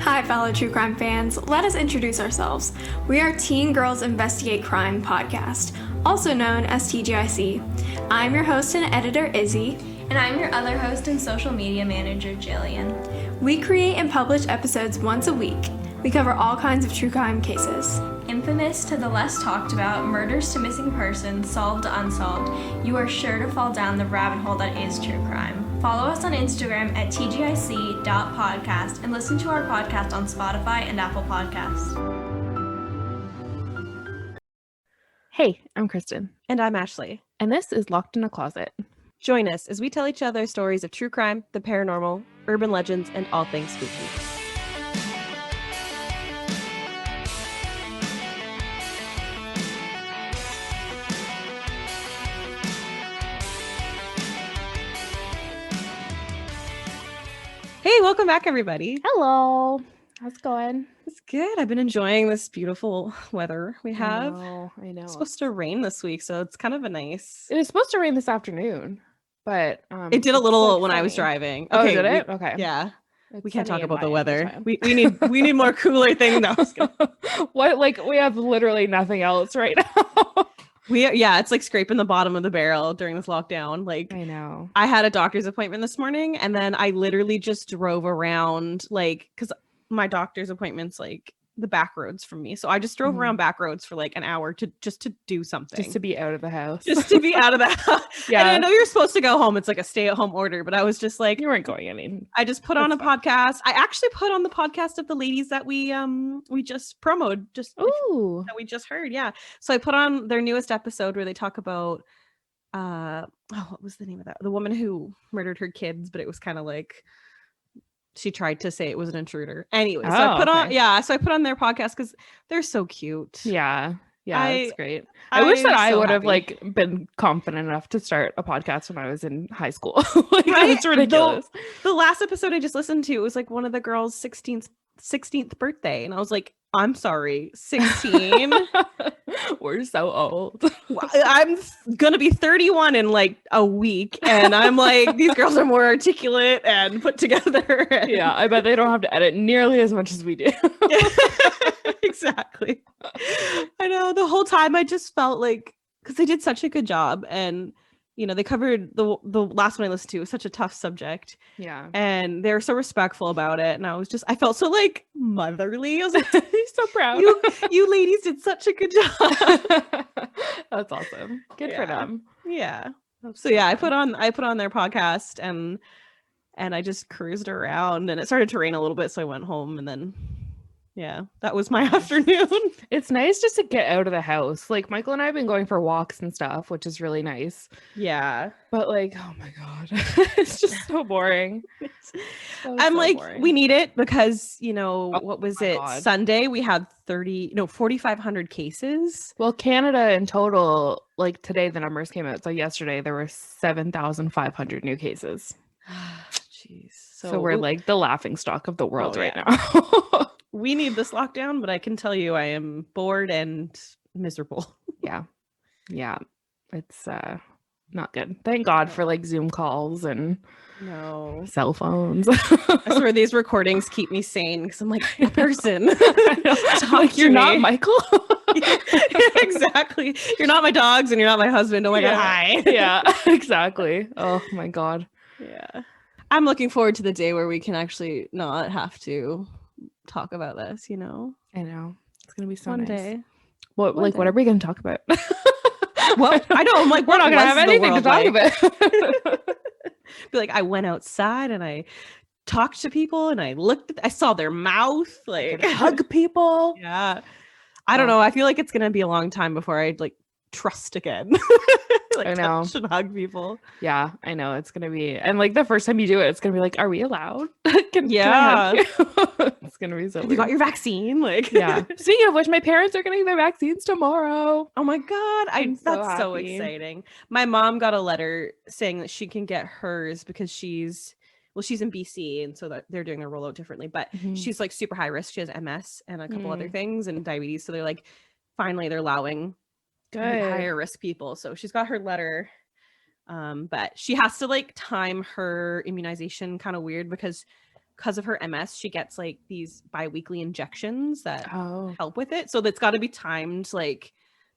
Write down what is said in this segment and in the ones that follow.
Hi, fellow true crime fans. Let us introduce ourselves. We are Teen Girls Investigate Crime podcast, also known as TGIC. I'm your host and editor, Izzy. And I'm your other host and social media manager, Jillian. We create and publish episodes once a week. We cover all kinds of true crime cases. Infamous to the less talked about, murders to missing persons, solved to unsolved, you are sure to fall down the rabbit hole that is true crime. Follow us on Instagram at tgic.podcast and listen to our podcast on Spotify and Apple Podcasts. Hey, I'm Kristin. And I'm Ashley. And this is Locked in a Closet. Join us as we tell each other stories of true crime, the paranormal, urban legends, and all things spooky. Hey, welcome back, everybody. Hello. How's it going? It's good. I've been enjoying this beautiful weather we have. I know. It's supposed to rain this week, so it's kind of a nice... It was supposed to rain this afternoon, but... it did a little like when sunny. I was driving. Oh, did it? Okay. Yeah. It's We can't sunny talk in about the my weather. time. We need more cooler things. No, I'm just kidding. What? Like, we have literally nothing else right now. It's like scraping the bottom of the barrel during this lockdown. Like, I know. I had a doctor's appointment this morning, and then I literally just drove around, like, because my doctor's appointment's like the back roads from me, so I just drove around back roads for like an hour to do something, Just to be out of the house. just to be out of the house. Yeah. And I know you're supposed to go home. It's like a stay-at-home order, but I was just like, You weren't going any. I just put on a podcast. I actually put on the podcast of the ladies that we just promoted, Ooh. that we just heard. Yeah. So I put on their newest episode where they talk about what was the name of that? The woman who murdered her kids, but it was kind of like she tried to say it was an intruder. Anyway, so I put on their podcast because they're so cute. Yeah. Yeah, that's great. I I'm wish that I so would have happy. like been confident enough to start a podcast when I was in high school. Like, Right? it's ridiculous. The last episode I just listened to, it was like one of the girls' 16th birthday, and I was like, I'm sorry, 16. We're so old. I'm gonna be 31 in like a week, and I'm like, these girls are more articulate and put together. And... Yeah, I bet they don't have to edit nearly as much as we do. Exactly. I know, the whole time I just felt like, because they did such a good job, and you know, they covered the last one I listened to was such a tough subject. Yeah. And they were so respectful about it. And I felt so like motherly. I was like, He's so proud. you ladies did such a good job. That's awesome. Good for them. Yeah. That's So yeah, fun. I put on their podcast and I just cruised around, and it started to rain a little bit. So I went home, and then yeah, that was my afternoon. It's nice just to get out of the house. Like, Michael and I have been going for walks and stuff, which is really nice. Yeah. But like, oh my God, it's just so boring. I'm like, boring. we need it because, you know, Oh what was my it? God. Sunday, we had 4,500 cases. Well, Canada in total, like today the numbers came out. So yesterday there were 7,500 new cases. Jeez. So we're like the laughing stock of the world right yeah. now. We need this lockdown, but I can tell you I am bored and miserable. Yeah. Yeah. It's not good. Thank God for like Zoom calls and No. cell phones. I swear these recordings keep me sane because I'm like a person. Like, you're not Michael. Exactly. You're not my dogs and you're not my husband. Oh my God. Hi. Yeah, exactly. Oh my God. Yeah. I'm looking forward to the day where we can actually not have to talk about this, you know? I know. It's going to be so One nice. day. What One what day. are we going to talk about? Well, I know. I'm like, We're not what going to was have the anything to world talk like? about. Be like, I went outside and I talked to people and I saw their mouth. Like, Hug people. yeah. I don't know. I feel like it's gonna be a long time before I like trust again. Like, I know. touch and hug people. Yeah, I know. It's going to be, and like the first time you do it, it's going to be like, are we allowed? Can Yeah. I hug you? It's going to be so Have you got weird. your vaccine? Like, Yeah. Speaking of which, my parents are getting their vaccines tomorrow. Oh my God. I'm so That's so happy. exciting. My mom got a letter saying that she can get hers because she's in BC, and so that they're doing their rollout differently, but Mhm. she's like super high risk. She has MS and a couple other Mm. things and diabetes. So they're like, finally they're allowing Good. higher risk people. So she's got her letter. But she has to like time her immunization kind of weird because because of her MS, she gets like these bi-weekly injections that Oh, help with it. So that's got to be timed like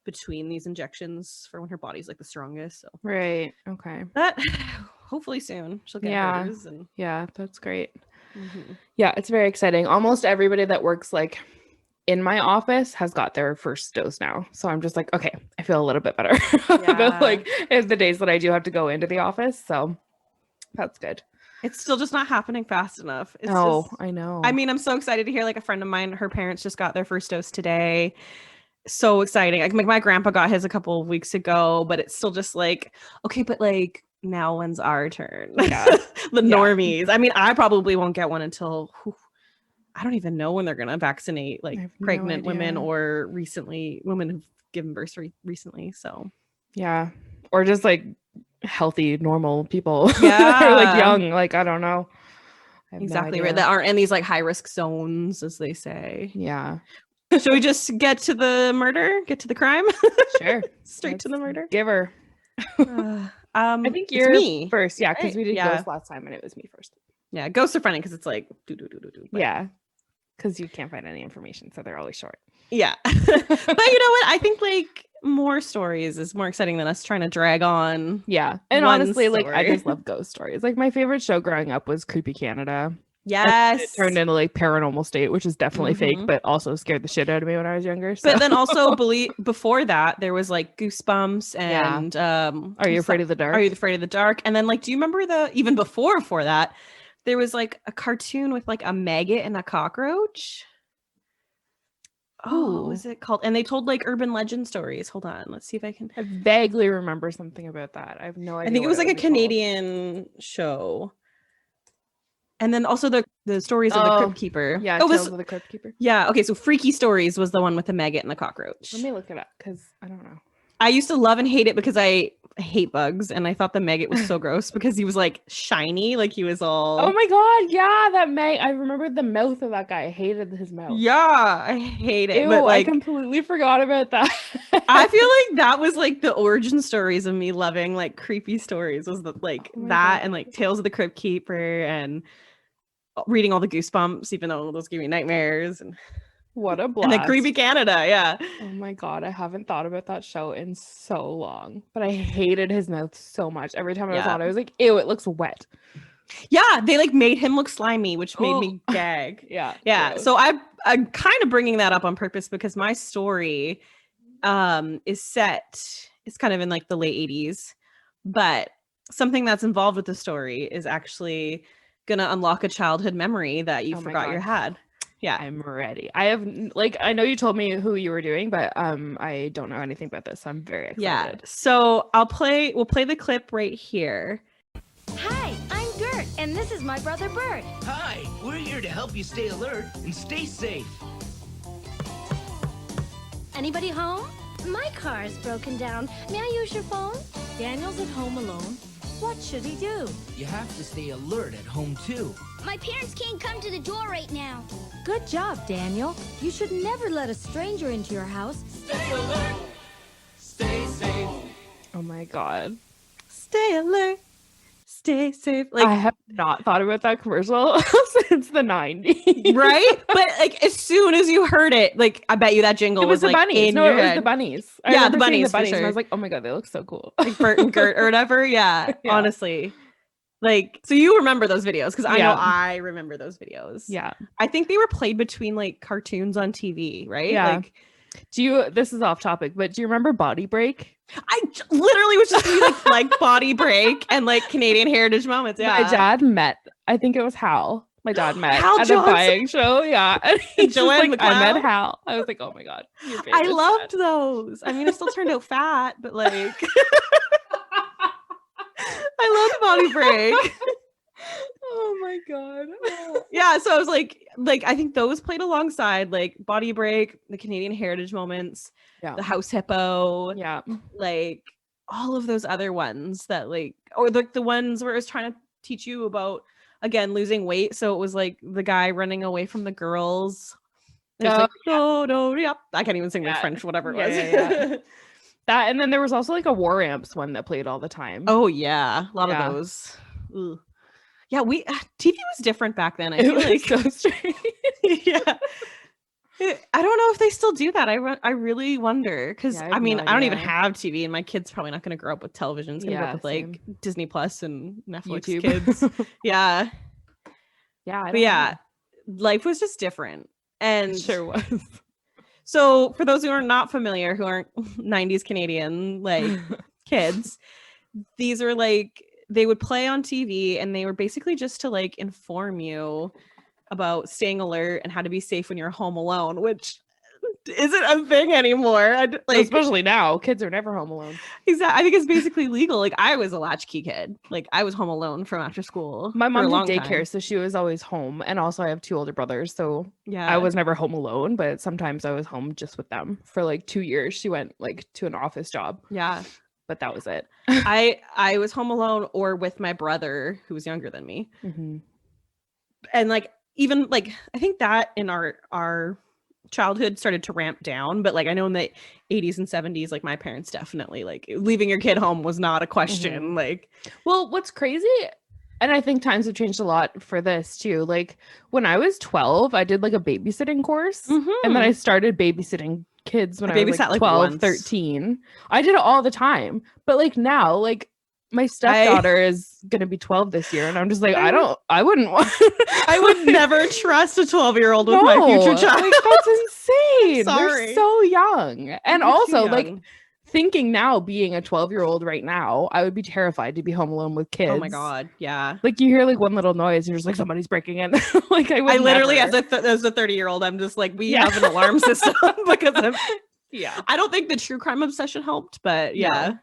between these injections for when her body's like the strongest. So right. Okay. that hopefully soon she'll get Yeah. hers. And Yeah, that's great. Mhm. Yeah, it's very exciting. Almost everybody that works like in my office has got their first dose now. So I'm just like, okay, I feel a little bit better about like the days that I do have to go into the office. So that's good. It's still just not happening fast enough. It's I know. I mean, I'm so excited to hear like a friend of mine, her parents just got their first dose today. So exciting. Like my grandpa got his a couple of weeks ago, but it's still just like, okay, but like now when's our turn? Yeah. The Yeah. normies. I mean, I probably won't get one until I don't even know when they're gonna vaccinate like I have no pregnant women idea. or women who've given birth recently. So Yeah. Or just like healthy, normal people. Yeah. Or like young. Like, I don't know. I have no exactly right. idea. That aren't in these like high risk zones, as they say. Yeah. Should we just get to the murder? Get to the crime? Sure. Straight to the Let's murder. Give her. I think it's you're me first. Yeah, because right? we did Yeah. ghosts last time and it was me first. Yeah, ghosts are funny because it's like do. Yeah. Because you can't find any information. So they're always short. Yeah. But you know what? I think like more stories is more exciting than us trying to drag on. Yeah. And One honestly, like I story. just love ghost stories. Like my favorite show growing up was Creepy Canada. Yes. It turned into like Paranormal State, which is definitely fake, Mhm. but also scared the shit out of me when I was younger. So. But then also before that, there was like Goosebumps Yeah. and Are You Afraid of the Dark? Are You Afraid of the Dark? And then like, do you remember even before that, there was like a cartoon with like a maggot and a cockroach? Oh, what was it called? And they told like urban legend stories. Hold on, let's see if I can. I vaguely remember something about that. I have no idea. I think it what was like a would be called. Canadian show. And then also the stories of the Oh, Crypt Keeper. Yeah, Oh, Tales of the Crypt Keeper. yeah. Okay, so Freaky Stories was the one with the maggot and the cockroach. Let me look it up because I don't know. I used to love and hate it because I hate bugs, and I thought the maggot was so gross because he was like shiny, like he was all. Oh my god, yeah, that I remembered the mouth of that guy. I hated his mouth. Yeah, I hate it. Ew, but like, I completely forgot about that. I feel like that was like the origin stories of me loving like creepy stories was that like Oh my that God. and like Tales of the Crypt Keeper and reading all the Goosebumps, even though those give me nightmares and What a blast. and then Creepy Canada, yeah. Oh my god, I haven't thought about that show in so long. But I hated his mouth so much. Every time I was Yeah. on, I was like, ew, it looks wet. Yeah, they like made him look slimy, which made me Oh. gag. Yeah. Yeah, gross. so I'm kind of bringing that up on purpose because my story is set, it's kind of in like the late 80s, but something that's involved with the story is actually gonna unlock a childhood memory that you Oh my forgot you God. had. Yeah. I'm ready. I have like I know you told me who you were doing, but I don't know anything about this. So I'm very excited. Yeah. So we'll play the clip right here. Hi, I'm Gert, and this is my brother Bert. Hi, we're here to help you stay alert and stay safe. Anybody home? My car is broken down. May I use your phone? Daniel's at home alone. What should he do? You have to stay alert at home too. My parents can't come to the door right now. Good job, Daniel. You should never let a stranger into your house. Stay alert. Stay safe. Oh my god. Stay alert. Stay safe. I Like have not thought about that commercial since the 90s. right? But like as soon as you heard it, like I bet you that jingle It was the like bunnies. in No, your it was head. the bunnies. I Yeah, remember the seeing bunnies, for And I sure. was like, oh my god, they look so cool. Like Bert and Gert or whatever. Yeah, Yeah. honestly. Like, so you remember those videos because I know Yeah. I remember those videos. Yeah. I think they were played between like cartoons on TV, right? Yeah. Like, Do you this is off topic, but do you remember Body Break? literally was just be like Body Break and like Canadian Heritage Moments. Yeah. My dad met, I think it was Hal. My dad met Hal at Johnson. a buying show. Yeah. And he's just Joanne like, I McLeod? met Hal. I was like, oh my god. Your I favorite loved dad. those. I mean, I still turned out fat, but like I loved Body Break. Oh my god. Yeah, so I was like I think those played alongside like Body Break, the Canadian Heritage Moments, Yeah. the House Hippo, Yeah. like all of those other ones that like, or like the ones where it was trying to teach you about again losing weight. So it was like the guy running away from the girls. There's like, no, yeah. I can't even sing the Yeah. French, whatever it Yeah, was. yeah. That and then there was also like a War Amps one that played all the time. Oh yeah, a lot Yeah. of those. Ugh. Yeah, TV was different back then. I It feel was like so strange. yeah. I don't know if they still do that. I really wonder because Yeah, I I have mean no I don't even idea. have TV, and my kid's probably not going to grow up with television. It's going to grow Yeah, up with like same. Disney Plus and Netflix YouTube. Kids. Yeah, Yeah, I but don't yeah, life was just different, know. and It sure was. so for those who are not familiar, who aren't 90s Canadian like kids, these are like they would play on TV, and they were basically just to like inform you about staying alert and how to be safe when you're home alone, which isn't a thing anymore. Like, especially now, kids are never home alone. exactly, I think it's basically legal. Like I was a latchkey kid. Like I was home alone from after school. My for a mom long did daycare, time. so she was always home. And also I have 2 older brothers, so Yeah, I was never home alone, but sometimes I was home just with them for like 2 years. She went like to an office job, yeah. but that was it. I was home alone or with my brother who was younger than me. Mhm. And like even like I think that in our childhood started to ramp down, but like I know in the 80s and 70s, like my parents definitely like leaving your kid home was not a question. Like, Well, what's crazy, and I think times have changed a lot for this too. Like when I was 12, I did like a babysitting course, and then I started babysitting kids when I was babysat, like like, 12, once. 13. I did it all the time. But like now, like my stepdaughter is gonna be 12 this year, and I'm just like, I wouldn't want I would never trust a 12-year-old with my future child. Like, that's insane. Sorry. They're so young. And They're too also young. like thinking now, being a 12-year-old right now, I would be terrified to be home alone with kids. Oh my god, yeah. Like you hear like one little noise, and you're just like, somebody's breaking in. Like I literally never. as a 30-year-old, I'm just like, we have an alarm system because of Yeah. I don't think the true crime obsession helped, but yeah.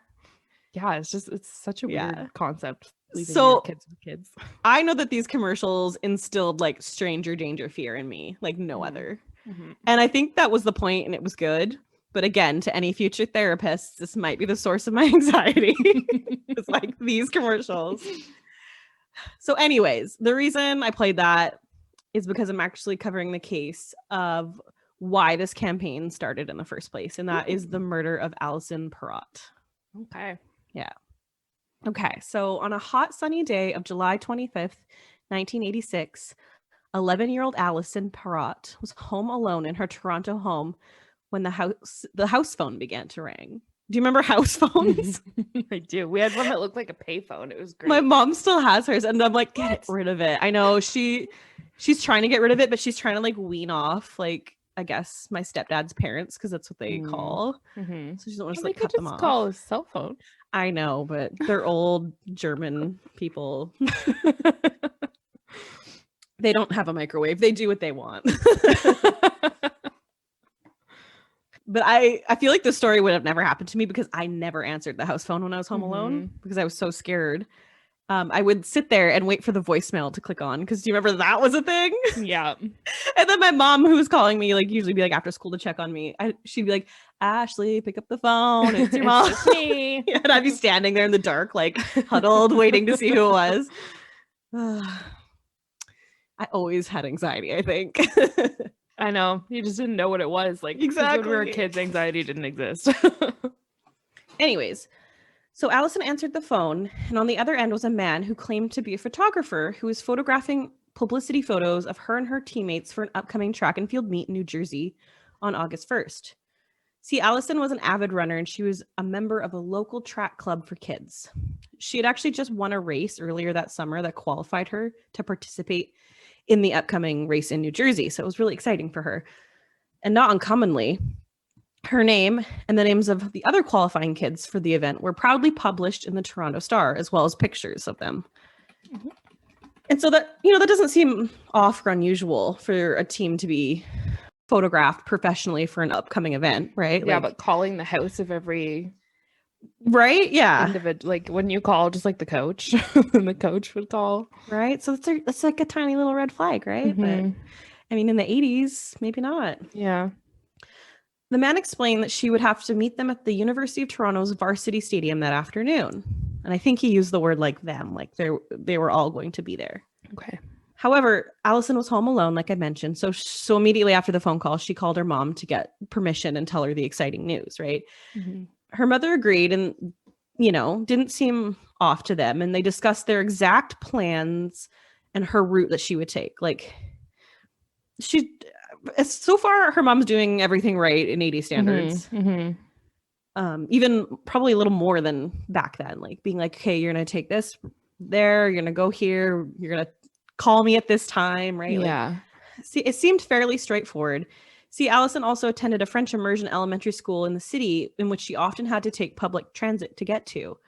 Yeah, it's such a weird concept. Leaving your kids with kids. I know that these commercials instilled like stranger danger fear in me, like no other. And I think that was the point, and it was good. But again, to any future therapists, this might be the source of my anxiety. It's like these commercials. So anyways, the reason I played that is because I'm actually covering the case of why this campaign started in the first place. And that is the murder of Alison Parrott. Okay. Yeah. Okay. So on a hot sunny day of July 25th, 1986, 11-year-old Alison Parrott was home alone in her Toronto home when the house phone began to ring. Do you remember house phones? I do. We had one that looked like a payphone. It was great. My mom still has hers, and I'm like, get rid of it. I know she's trying to get rid of it, but she's trying to like wean off, like, I guess my stepdad's parents, because that's what they call. So she doesn't want to like cut them off. Call a cell phone. I know, but they're old German people. They don't have a microwave. They do what they want. But I feel like this story would have never happened to me because I never answered the house phone when I was home alone because I was so scared. I would sit there and wait for the voicemail to click on, because do you remember that was a thing? Yeah. And then my mom, who was calling me, like usually be like after school to check on me, she'd be like, Ashley, pick up the phone. It's your mom. It's just me. Yeah, and I'd be standing there in the dark, like huddled, waiting to see who it was. I always had anxiety, I think. I know. You just didn't know what it was. Like, 'cause Exactly. when we were kids, anxiety didn't exist. Anyways, so Alison answered the phone, and on the other end was a man who claimed to be a photographer who was photographing publicity photos of her and her teammates for an upcoming track and field meet in New Jersey on August 1st. See, Alison was an avid runner, and she was a member of a local track club for kids. She had actually just won a race earlier that summer that qualified her to participate in the upcoming race in New Jersey. So it was really exciting for her. And not uncommonly, her name and the names of the other qualifying kids for the event were proudly published in the Toronto Star, as well as pictures of them. And so that, that doesn't seem off or unusual for a team to be photographed professionally for an upcoming event, right? Yeah, but calling the house of every right? Yeah. individual, like when you call just like the coach, and the coach would call. Right. So that's like a tiny little red flag, right? But I mean, in the 80s, maybe not. Yeah. The man explained that she would have to meet them at the University of Toronto's varsity stadium that afternoon. And I think he used the word like them, like they were all going to be there. Okay. However, Alison was home alone, like I mentioned. So immediately after the phone call, she called her mom to get permission and tell her the exciting news, right? Her mother agreed, and didn't seem off to them. And they discussed their exact plans and her route that she would take. Like, so far, her mom's doing everything right in 80 standards. Even probably a little more than back then, like being like, okay, you're going to take this there, you're going to go here, you're going to call me at this time, right? Yeah. Like, see, it seemed fairly straightforward. See, Alison also attended a French immersion elementary school in the city in which she often had to take public transit to get to.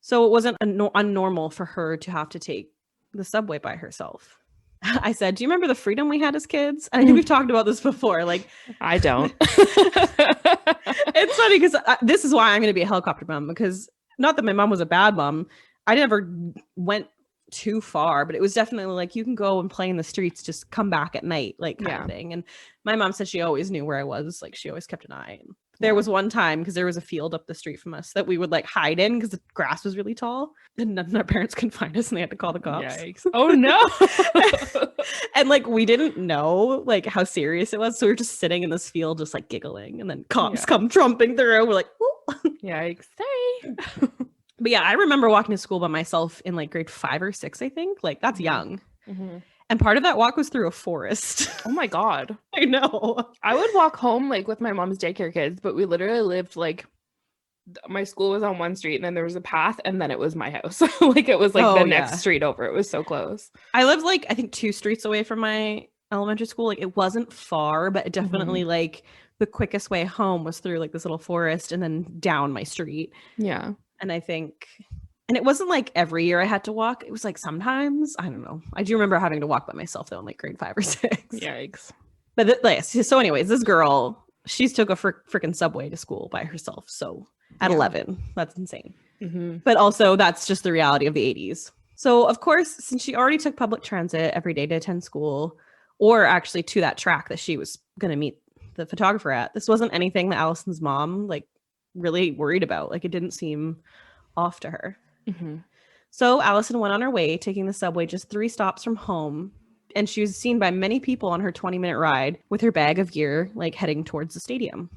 So it wasn't unnormal for her to have to take the subway by herself. I said, do you remember the freedom we had as kids? And I think we've talked about this before. Like, I don't. It's funny because this is why I'm going to be a helicopter mom, because not that my mom was a bad mom. I never went too far, but it was definitely like, you can go and play in the streets, just come back at night, like kind of thing. And my mom said she always knew where I was. Like, she always kept an eye. And there was one time, because there was a field up the street from us that we would like hide in because the grass was really tall and none of our parents could find us and they had to call the cops. Yikes. Oh no. And like, we didn't know like how serious it was. So we were just sitting in this field, just like giggling, and then cops come trumping through. We're like, yikes. Sorry. But yeah, I remember walking to school by myself in like grade 5 or 6, I think. Like, that's young. And part of that walk was through a forest. Oh my God. I know. I would walk home like with my mom's daycare kids, but we literally lived like, my school was on one street and then there was a path and then it was my house. Like, it was like the next street over. It was so close. I lived like, I think 2 streets away from my elementary school. Like, it wasn't far, but it definitely like the quickest way home was through like this little forest and then down my street. Yeah. And I think, and it wasn't like every year I had to walk. It was like sometimes, I don't know. I do remember having to walk by myself though in like grade 5 or 6. Yikes. But so anyways, this girl, she's took a freaking subway to school by herself. So at 11, that's insane. But also that's just the reality of the 80s. So of course, since she already took public transit every day to attend school, or actually to that track that she was going to meet the photographer at, this wasn't anything that Alison's mom like really worried about. Like, it didn't seem off to her. So Alison went on her way, taking the subway just 3 stops from home, and she was seen by many people on her 20-minute ride with her bag of gear, like heading towards the stadium.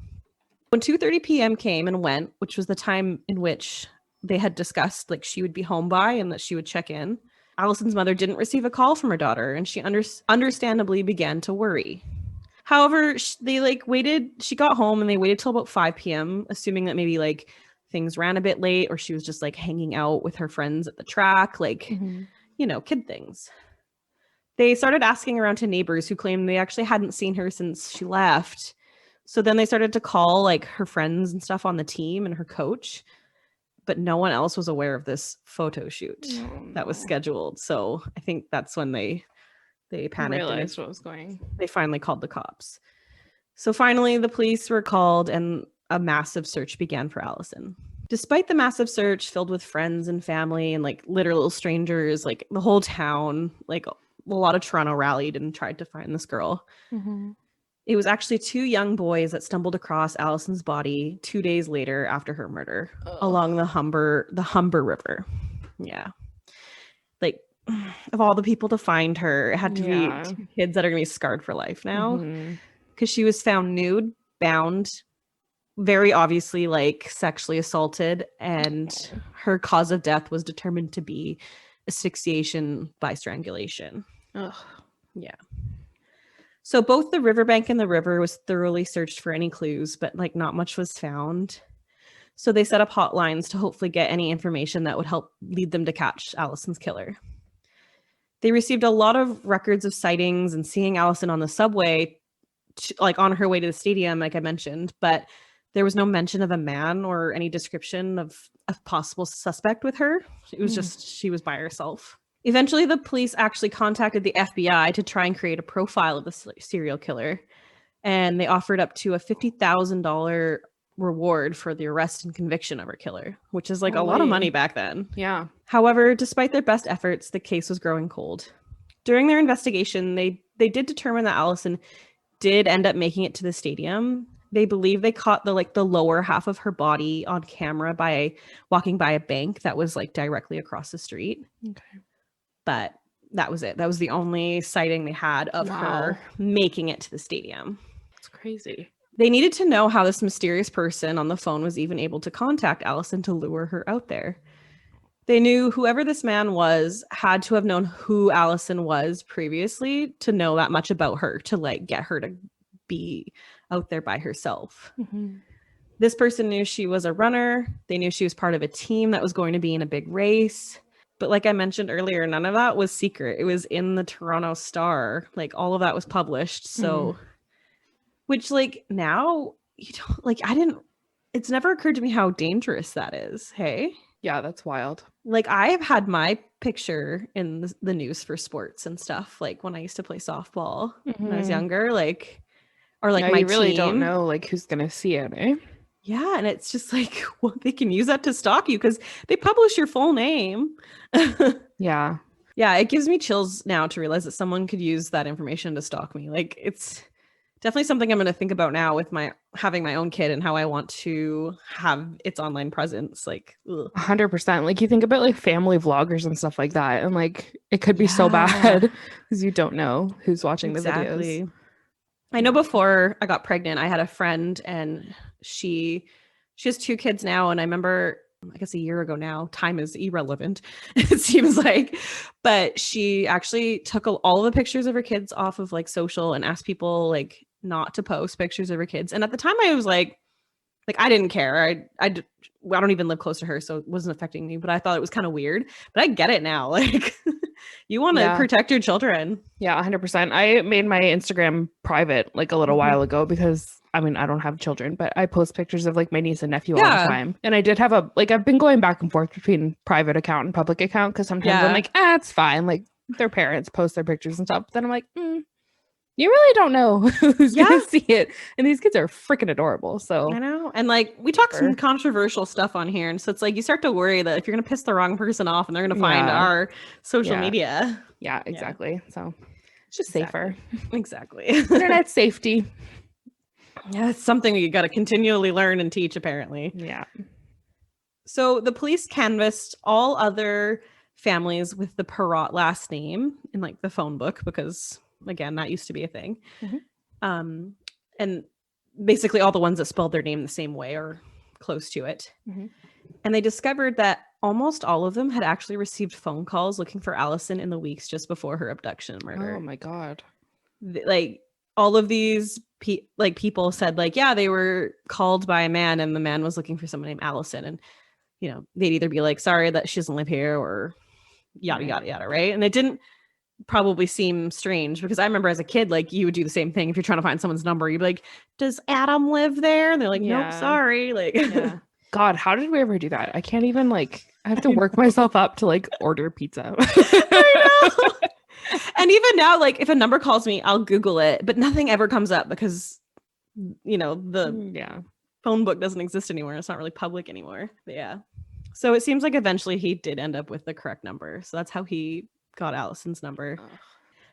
When 2:30 p.m. came and went, which was the time in which they had discussed like she would be home by and that she would check in, Alison's mother didn't receive a call from her daughter, and she understandably began to worry. However, they like waited. She got home and they waited till about 5 p.m., assuming that maybe like things ran a bit late or she was just like hanging out with her friends at the track, like, kid things. They started asking around to neighbors who claimed they actually hadn't seen her since she left. So then they started to call like her friends and stuff on the team and her coach, but no one else was aware of this photo shoot that was scheduled. So I think that's when they panicked. Realized what was going. They finally called the cops. So finally, the police were called and a massive search began for Alison. Despite the massive search filled with friends and family and like literal strangers, like the whole town, like a lot of Toronto rallied and tried to find this girl. It was actually 2 young boys that stumbled across Alison's body 2 days later after her murder along the Humber River. Yeah. Like, of all the people to find her, it had to be 2 kids that are going to be scarred for life now. Because she was found nude, bound, very obviously like sexually assaulted, and her cause of death was determined to be asphyxiation by strangulation. Yeah. So both the riverbank and the river was thoroughly searched for any clues, but like not much was found. So they set up hotlines to hopefully get any information that would help lead them to catch Alison's killer. They received a lot of records of sightings and seeing Alison on the subway, like on her way to the stadium, like I mentioned, but there was no mention of a man or any description of a possible suspect with her. It was just she was by herself. Eventually, the police actually contacted the FBI to try and create a profile of the serial killer, and they offered up to a $50,000 reward for the arrest and conviction of her killer, which is like a lot of money back then. Yeah. However, despite their best efforts, the case was growing cold. During their investigation, they did determine that Alison did end up making it to the stadium. They believe they caught the lower half of her body on camera by walking by a bank that was like directly across the street. Okay. But that was it. That was the only sighting they had of her making it to the stadium. It's crazy. They needed to know how this mysterious person on the phone was even able to contact Alison to lure her out there. They knew whoever this man was had to have known who Alison was previously to know that much about her to like get her to be out there by herself. Mm-hmm. This person knew she was a runner. They knew she was part of a team that was going to be in a big race. But like I mentioned earlier, none of that was secret. It was in the Toronto Star. Like all of that was published. So, which like now you don't like, it's never occurred to me how dangerous that is. Hey? Yeah, that's wild. Like I have had my picture in the news for sports and stuff. Like when I used to play softball when I was younger, like, or like my you really team. don't know like who's going to see it, eh? Yeah. And it's just like, well, they can use that to stalk you because they publish your full name. Yeah. Yeah. It gives me chills now to realize that someone could use that information to stalk me. Like it's definitely something I'm going to think about now with having my own kid and how I want to have its online presence. Like 100%. Like you think about like family vloggers and stuff like that. And like, it could be so bad because you don't know who's watching the videos. I know before I got pregnant, I had a friend and she has 2 kids now. And I remember, I guess a year ago now, time is irrelevant, it seems like, but she actually took all of the pictures of her kids off of like social and asked people like not to post pictures of her kids. And at the time I was like I didn't care. I don't even live close to her, so it wasn't affecting me, but I thought it was kind of weird. But I get it now. Like you want to protect your children. Yeah, 100%. I made my Instagram private like a little while ago because I mean, I don't have children, but I post pictures of like my niece and nephew all the time. And I did have I've been going back and forth between private account and public account because sometimes I'm like, it's fine. Like their parents post their pictures and stuff. But then I'm like, you really don't know who's going to see it. And these kids are freaking adorable. So I know. And like we talk some controversial stuff on here. And so it's like you start to worry that if you're going to piss the wrong person off and they're going to find our social media. Yeah, exactly. So it's just safer. Exactly. Internet safety. Yeah, it's something you got to continually learn and teach, apparently. Yeah. So the police canvassed all other families with the Parrott last name in like the phone book because, again, that used to be a thing. And basically all the ones that spelled their name the same way or close to it. And they discovered that almost all of them had actually received phone calls looking for Alison in the weeks just before her abduction and murder. Oh my God. Like all of these people said like, yeah, they were called by a man and the man was looking for someone named Alison. And, you know, they'd either be like, sorry that she doesn't live here or yada, yada, yada. Right. And it didn't probably seem strange because I remember as a kid, like you would do the same thing. If you're trying to find someone's number, you'd be like, does Adam live there? And they're like, nope, sorry. Like, God, how did we ever do that? I can't even I have to work myself up to like order pizza. I know. And even now, like if a number calls me, I'll Google it, but nothing ever comes up because, you know, the phone book doesn't exist anymore. It's not really public anymore. But yeah. So it seems like eventually he did end up with the correct number. So that's how he got Alison's number.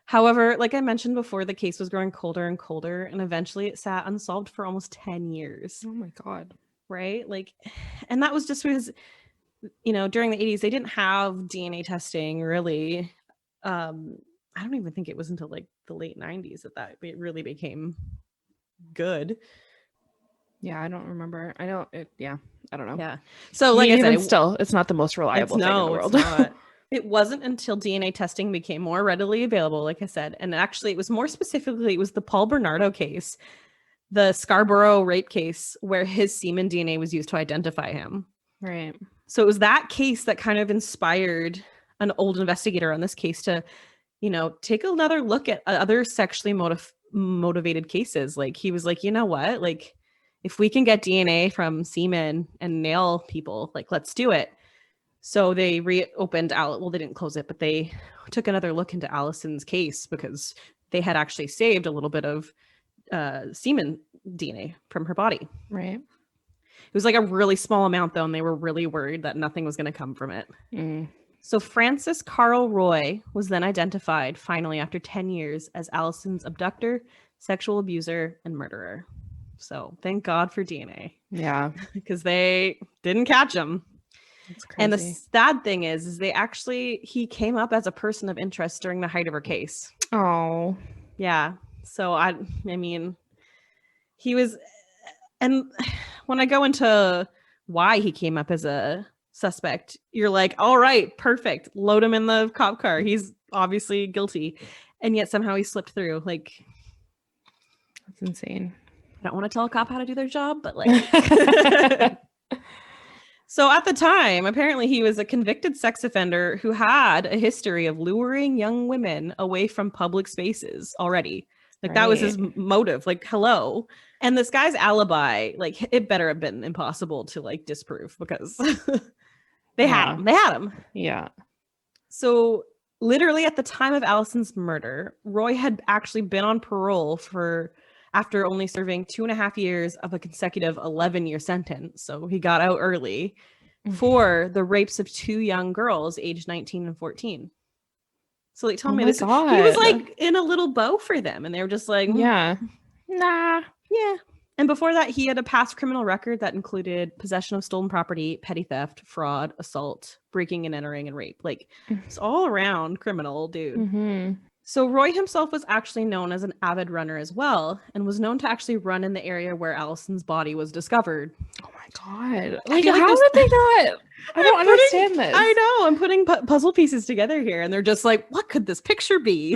However, like I mentioned before, the case was growing colder and colder, and eventually it sat unsolved for almost 10 years. Oh my God. Right? Like, and that was just because, you know, during the 80s, they didn't have DNA testing really. I don't even think it was until like the late 90s that it really became good. Yeah, I don't remember. I don't know. Yeah. So like I said, still, it's not the most reliable thing in the world. It's not. It wasn't until DNA testing became more readily available, like I said. And actually, it was more specifically, it was the Paul Bernardo case, the Scarborough rape case, where his semen DNA was used to identify him. Right. So it was that case that kind of inspired an old investigator on this case to, you know, take another look at other sexually motivated cases. Like he was like, you know what? Like if we can get DNA from semen and nail people, like let's do it. So they reopened well, they didn't close it, but they took another look into Alison's case because they had actually saved a little bit of semen DNA from her body. Right. It was like a really small amount though, and they were really worried that nothing was going to come from it. So Francis Carl Roy was then identified finally after 10 years as Alison's abductor, sexual abuser, and murderer. So thank God for DNA. Yeah. Because they didn't catch him. That's crazy. And the sad thing is he came up as a person of interest during the height of her case. Oh. Yeah. So I mean, He was, and when I go into why he came up as a suspect, you're like, all right, perfect. Load him in the cop car. He's obviously guilty. And yet somehow he slipped through. Like, That's insane. I don't want to tell a cop how to do their job, but like. So at the time, apparently he was a convicted sex offender who had a history of luring young women away from public spaces already. Like that was his motive. Like, hello. And this guy's alibi, like it better have been impossible to like disprove because they had him. They had him. Yeah. So literally at the time of Alison's murder, Roy had actually been on parole after only serving 2.5 years of a consecutive 11-year sentence. So he got out early for the rapes of 2 young girls aged 19 and 14. So like, tell me this, he was like in a little bow for them. And they were just like, yeah, nah, yeah. And before that, he had a past criminal record that included possession of stolen property, petty theft, fraud, assault, breaking and entering, and rape. Like it's all around criminal dude. Mm-hmm. So Roy himself was actually known as an avid runner as well, and was known to actually run in the area where Alison's body was discovered. Oh my God. Like how would they not? I don't understand this. I know. I'm putting puzzle pieces together here, and they're just like, what could this picture be?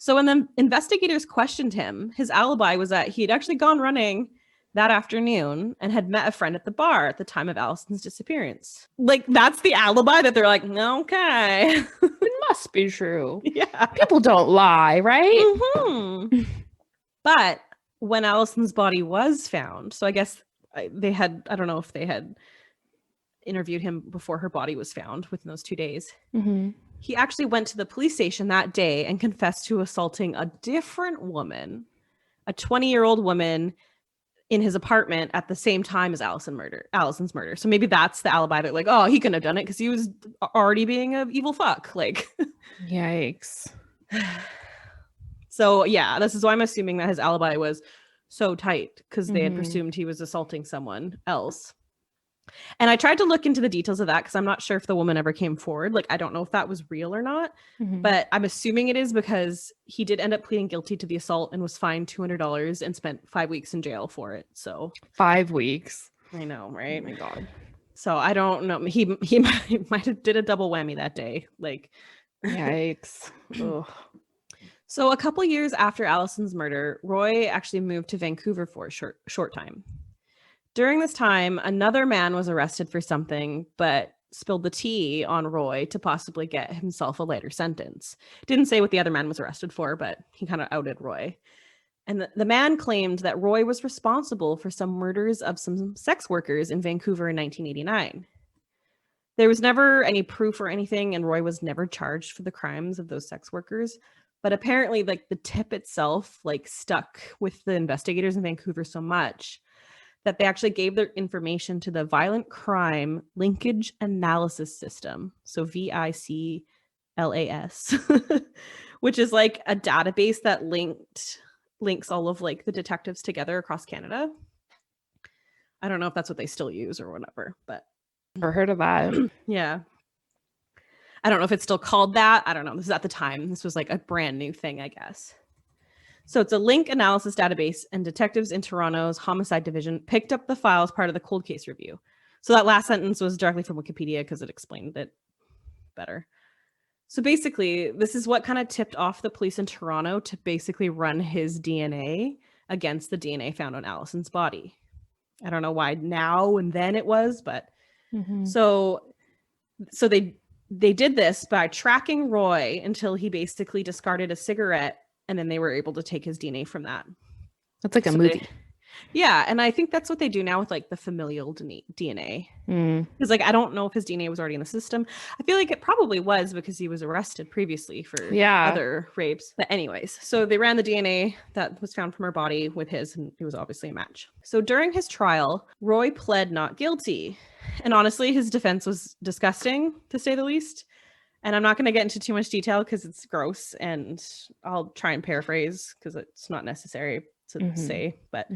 So when the investigators questioned him, his alibi was that he had actually gone running that afternoon and had met a friend at the bar at the time of Alison's disappearance. Like, that's the alibi that they're like, okay. It must be true. Yeah. People don't lie, right? Mm-hmm. But when Alison's body was found, so I guess they had, I don't know if they had interviewed him before her body was found within those 2 days. Mm-hmm. He actually went to the police station that day and confessed to assaulting a different woman, a 20-year-old woman, in his apartment at the same time as Alison's murder. So maybe that's the alibi that like, oh, he couldn't have done it because he was already being an evil fuck. Like, yikes. So yeah, this is why I'm assuming that his alibi was so tight because they had presumed he was assaulting someone else. And I tried to look into the details of that because I'm not sure if the woman ever came forward. Like, I don't know if that was real or not, but I'm assuming it is because he did end up pleading guilty to the assault and was fined $200 and spent 5 weeks in jail for it. So 5 weeks. I know, right? Oh my God. So I don't know. He might have did a double whammy that day. Like, yikes. So a couple years after Alison's murder, Roy actually moved to Vancouver for a short time. During this time, another man was arrested for something, but spilled the tea on Roy to possibly get himself a lighter sentence. Didn't say what the other man was arrested for, but he kind of outed Roy. And the man claimed that Roy was responsible for some murders of some sex workers in Vancouver in 1989. There was never any proof or anything, and Roy was never charged for the crimes of those sex workers. But apparently, like, the tip itself, like, stuck with the investigators in Vancouver so much that they actually gave their information to the Violent Crime Linkage Analysis System. So VICLAS, which is like a database that links all of like the detectives together across Canada. I don't know if that's what they still use or whatever, but Never heard of that. yeah. I don't know if it's still called that. I don't know. This is at the time. This was like a brand new thing, I guess. So it's a link analysis database, and detectives in Toronto's homicide division picked up the file as part of the cold case review. So that last sentence was directly from Wikipedia because it explained it better. So basically, this is what kind of tipped off the police in Toronto to basically run his DNA against the DNA found on Alison's body. I don't know why now and then it was, but so they did this by tracking Roy until he basically discarded a cigarette, and then they were able to take his DNA from that. That's like a movie. Yeah, and I think that's what they do now with like the familial DNA. Because like I don't know if his DNA was already in the system. I feel like it probably was because he was arrested previously for other rapes. But anyways, so they ran the DNA that was found from her body with his, and it was obviously a match. So during his trial, Roy pled not guilty. And honestly, his defense was disgusting, to say the least. And I'm not going to get into too much detail because it's gross, and I'll try and paraphrase because it's not necessary to say. But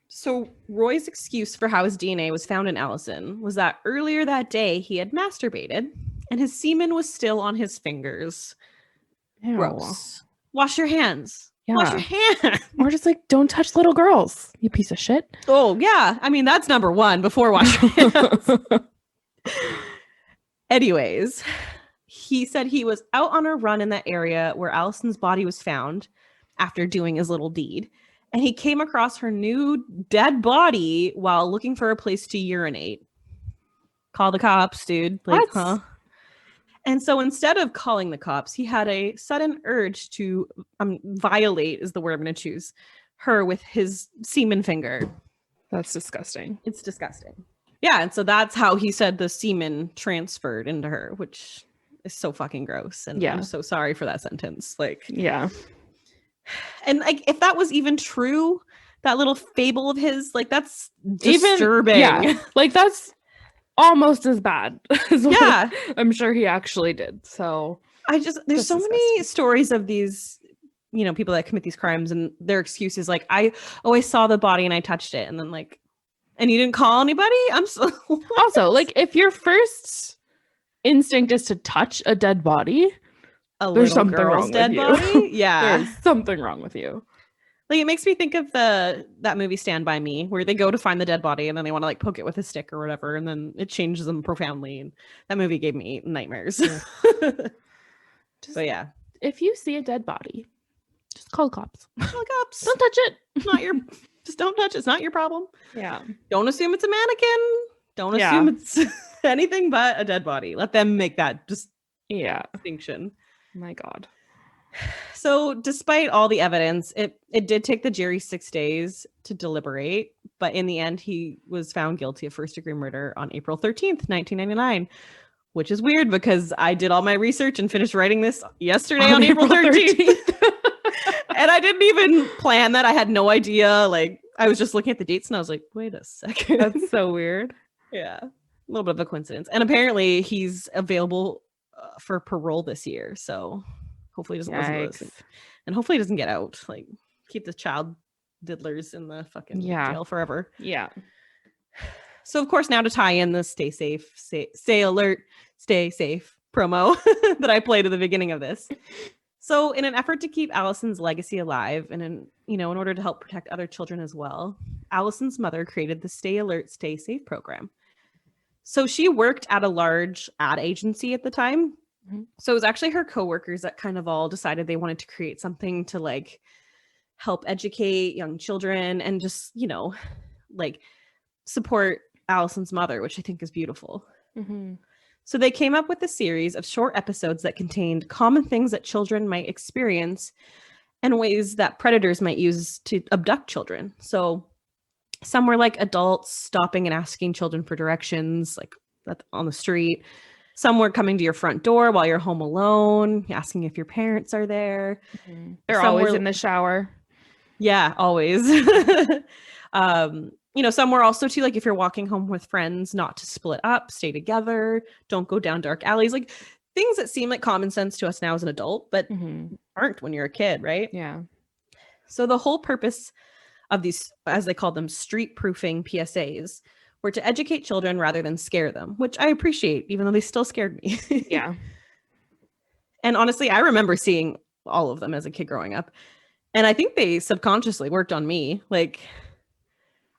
so Roy's excuse for how his DNA was found in Alison was that earlier that day he had masturbated and his semen was still on his fingers. Ew. Gross. Wash your hands. Wash your hands. Or just like, don't touch little girls, you piece of shit. Oh, yeah. I mean, that's number one before washing your hands. Anyways, he said he was out on a run in that area where Alison's body was found after doing his little deed. And he came across her new dead body while looking for a place to urinate. Call the cops, dude. Like, huh? And so instead of calling the cops, he had a sudden urge to violate, is the word I'm going to choose, her with his semen finger. That's disgusting. It's disgusting. Yeah, and so that's how he said the semen transferred into her, which is so fucking gross. And I'm so sorry for that sentence. Like, yeah. And like, if that was even true, that little fable of his, like, that's disturbing. Yeah, like that's almost as bad as what I'm sure he actually did. So there's so many stories of these, you know, people that commit these crimes and their excuse is like, I saw the body and I touched it. And then like, and you didn't call anybody? I'm so also like, if your first instinct is to touch a dead body, there's something wrong with you. Yeah. There's something wrong with you. Like, it makes me think of that movie Stand By Me, where they go to find the dead body and then they want to like poke it with a stick or whatever, and then it changes them profoundly. And that movie gave me nightmares. But yeah, if you see a dead body, just call cops. Call cops. Don't touch it. Just don't touch it. It's not your problem. Yeah. Don't assume it's a mannequin. Don't assume it's anything but a dead body. Let them make that distinction. My God. So despite all the evidence, it did take the jury 6 days to deliberate, but in the end, he was found guilty of first-degree murder on April 13th, 1999, which is weird because I did all my research and finished writing this yesterday on April 13th. And I didn't even plan that. I had no idea. Like, I was just looking at the dates and I was like, wait a second. That's so weird. Yeah. A little bit of a coincidence. And apparently he's available for parole this year. So hopefully he doesn't listen to this. And hopefully he doesn't get out. Like, keep the child diddlers in the fucking jail forever. Yeah. So, of course, now to tie in the stay safe, stay alert, stay safe promo that I played at the beginning of this. So in an effort to keep Alison's legacy alive and in order to help protect other children as well, Alison's mother created the Stay Alert, Stay Safe program. So she worked at a large ad agency at the time. Mm-hmm. So it was actually her coworkers that kind of all decided they wanted to create something to like help educate young children and just, like support Alison's mother, which I think is beautiful. Mm-hmm. So they came up with a series of short episodes that contained common things that children might experience and ways that predators might use to abduct children. So some were like adults stopping and asking children for directions, like on the street. Some were coming to your front door while you're home alone, asking if your parents are there. Mm-hmm. They're always in the shower. Yeah, always. Some were also too, like if you're walking home with friends, not to split up, stay together, don't go down dark alleys, like things that seem like common sense to us now as an adult, but aren't when you're a kid, right? Yeah. So the whole purpose of these, as they call them, street proofing PSAs, were to educate children rather than scare them, which I appreciate, even though they still scared me. Yeah. And honestly, I remember seeing all of them as a kid growing up. And I think they subconsciously worked on me. Like,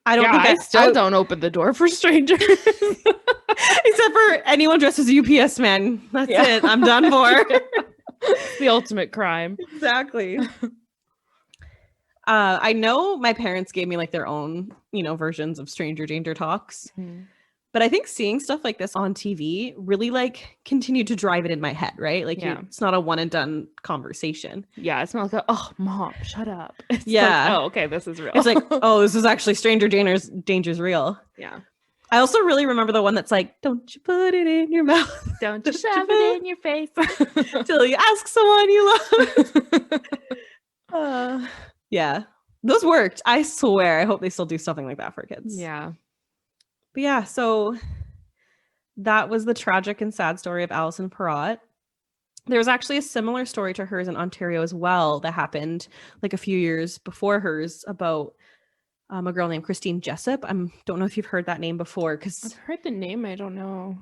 I still don't open the door for strangers. Except for anyone dressed as a UPS man. That's it. I'm done for. The ultimate crime. Exactly. I know my parents gave me like their own, versions of stranger danger talks. Mm-hmm. But I think seeing stuff like this on TV really like continued to drive it in my head, right? Like it's not a one and done conversation. Yeah, it's not like, oh, mom, shut up. It's like, oh, okay, this is real. It's like, oh, this is actually stranger danger's real. Yeah. I also really remember the one that's like, don't you put it in your mouth. Don't you shove it in your face. Till you ask someone you love. Yeah. Those worked. I swear. I hope they still do something like that for kids. Yeah. But yeah, so that was the tragic and sad story of Alison Parrott. There was actually a similar story to hers in Ontario as well that happened like a few years before hers about a girl named Christine Jessup. I don't know if you've heard that name before. I've heard the name. I don't know.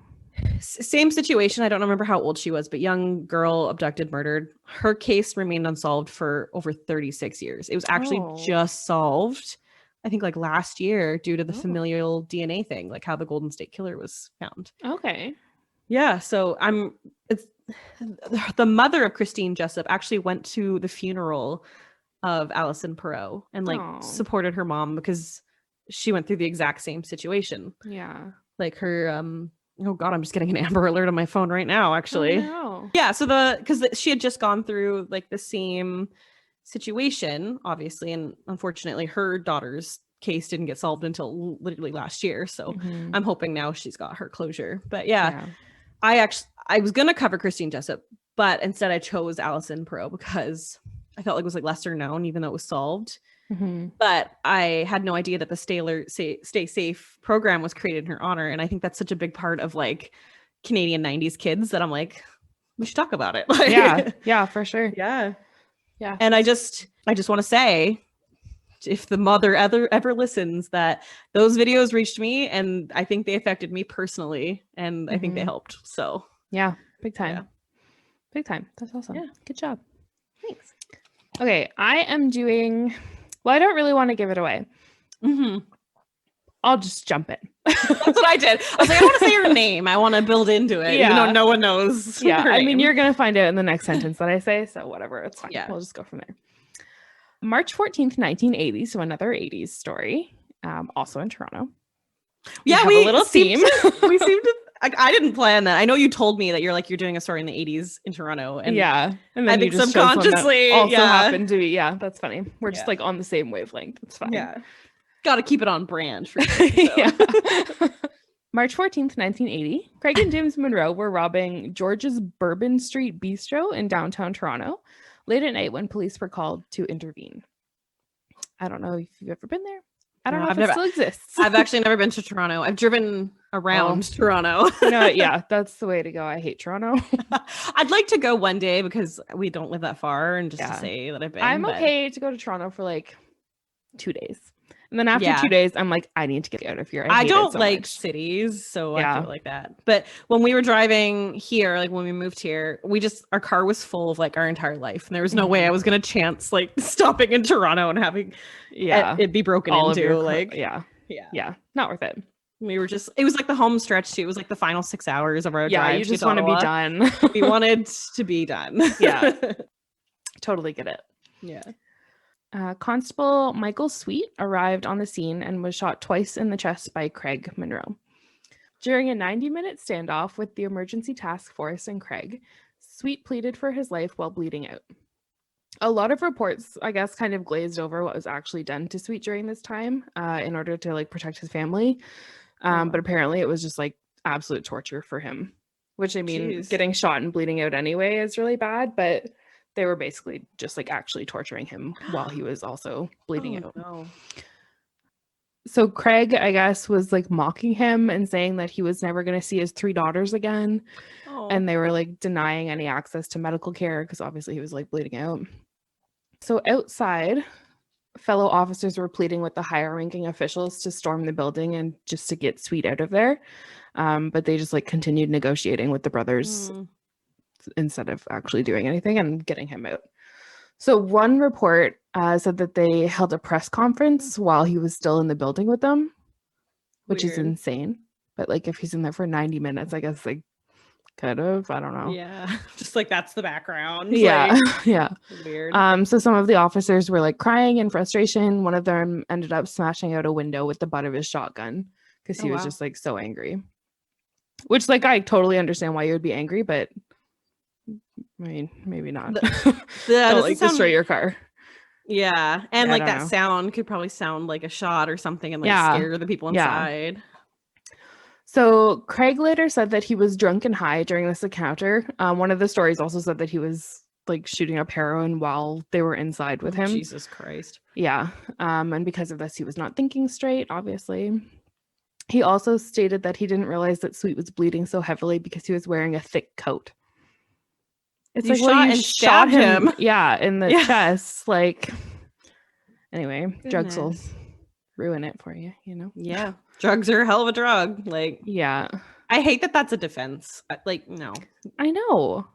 Same situation. I don't remember how old she was, but young girl abducted, murdered. Her case remained unsolved for over 36 years. It was actually just solved, I think, like last year due to the familial DNA thing, like how the Golden State Killer was found. Okay. Yeah. So it's the mother of Christine Jessup actually went to the funeral of Alison Parrott and like supported her mom because she went through the exact same situation. Yeah. Like her, oh God, I'm just getting an Amber Alert on my phone right now, actually. Oh, no. Yeah. So because she had just gone through like the same situation, obviously. And unfortunately, her daughter's case didn't get solved until literally last year. So I'm hoping now she's got her closure. But yeah. I was going to cover Christine Jessup, but instead I chose Alison Parrott because I felt like it was like lesser known, even though it was solved. But I had no idea that the Stay Safe program was created in her honor. And I think that's such a big part of like Canadian 90s kids that I'm like, we should talk about it. Like, yeah, for sure. Yeah. And I just want to say, if the mother ever listens, that those videos reached me and I think they affected me personally. And I think they helped. So yeah, big time. Yeah. Big time. That's awesome. Yeah. Good job. Thanks. Okay. I am doing, well, I don't really want to give it away. I'll just jump in. That's what I did. I was like, I don't want to say her name. I want to build into it, even though no one knows. Yeah. her I mean, name. you're going to find out in the next sentence that I say. So whatever. It's fine. We'll just go from there. March 14th, 1980. So another 80s story. Also in Toronto. We have a little theme. We seem to. I didn't plan that. I know you told me that you're doing a story in the 80s in Toronto. And and then I think subconsciously also happened to be. Yeah, that's funny. We're just like on the same wavelength. It's fine. Yeah. Got to keep it on brand for you. So. Yeah. March 14th, 1980. Craig and James Munro were robbing George's Bourbon Street Bistro in downtown Toronto late at night when police were called to intervene. I don't know if you've ever been there. I don't know if it still exists. I've actually never been to Toronto. I've driven around Toronto. Yeah, that's the way to go. I hate Toronto. I'd like to go one day because we don't live that far, and just to say that I've been. I'm okay to go to Toronto for like 2 days. And then after 2 days, I'm like, I need to get out of here. I don't like cities, so I feel like that. But when we were driving here, like when we moved here, our car was full of like our entire life. And there was no way I was going to chance like stopping in Toronto and having it be broken into. Like, yeah, not worth it. We were it was like the home stretch too. It was like the final 6 hours of our drive. Yeah, you just want to be done. We wanted to be done. Yeah, totally get it. Yeah. Constable Michael Sweet arrived on the scene and was shot twice in the chest by Craig Munro. During a 90-minute standoff with the emergency task force and Craig, Sweet pleaded for his life while bleeding out. A lot of reports, I guess, kind of glazed over what was actually done to Sweet during this time in order to like protect his family. But apparently it was just like absolute torture for him, which I mean, getting shot and bleeding out anyway is really bad, but they were basically just like actually torturing him while he was also bleeding out. No. So Craig, I guess, was like mocking him and saying that he was never going to see his 3 daughters again. And they were like denying any access to medical care because obviously he was like bleeding out. So outside, fellow officers were pleading with the higher ranking officials to storm the building and just to get Sweet out of there. But they just like continued negotiating with the brothers instead of actually doing anything and getting him out. So one report said that they held a press conference while he was still in the building with them, which is insane. But like if he's in there for 90 minutes, I guess they could have. I don't know. Yeah. Just like that's the background. Yeah. Like, yeah. Weird. So some of the officers were like crying in frustration. One of them ended up smashing out a window with the butt of his shotgun because he was just like so angry. Which like I totally understand why you would be angry, but I mean, maybe not. Don't like destroy your car. Yeah. And like that sound could probably sound like a shot or something and like scare the people inside. Yeah. So Craig later said that he was drunk and high during this encounter. One of the stories also said that he was like shooting up heroin while they were inside with him. Jesus Christ. Yeah. And because of this, he was not thinking straight, obviously. He also stated that he didn't realize that Sweet was bleeding so heavily because he was wearing a thick coat. It's you like, shot well, you shot him. him. Yeah, in the chest. Like, anyway, drugs will ruin it for you, you know? Yeah. Drugs are a hell of a drug. Like, yeah. I hate that that's a defense. Like, no. I know.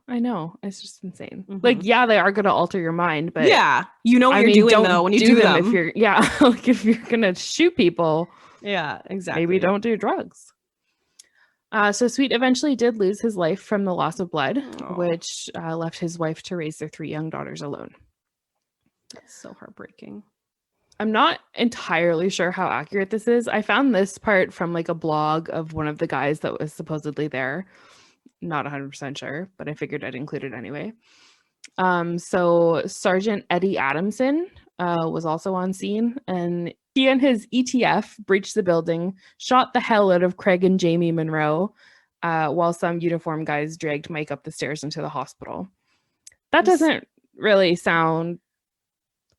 It's just insane. Mhm. Like, yeah, they are going to alter your mind, but yeah, you know what I you're mean, doing don't though when you do them. If you're, like if you're going to shoot people, yeah, exactly. maybe don't do drugs. So Sweet eventually did lose his life from the loss of blood, which left his wife to raise their 3 young daughters alone. That's so heartbreaking. I'm not entirely sure how accurate this is. I found this part from like a blog of one of the guys that was supposedly there. Not 100% sure, but I figured I'd include it anyway. So Sergeant Eddie Adamson was also on scene, and he and his ETF breached the building, shot the hell out of Craig and Jamie Munro, while some uniformed guys dragged Mike up the stairs into the hospital. That doesn't really sound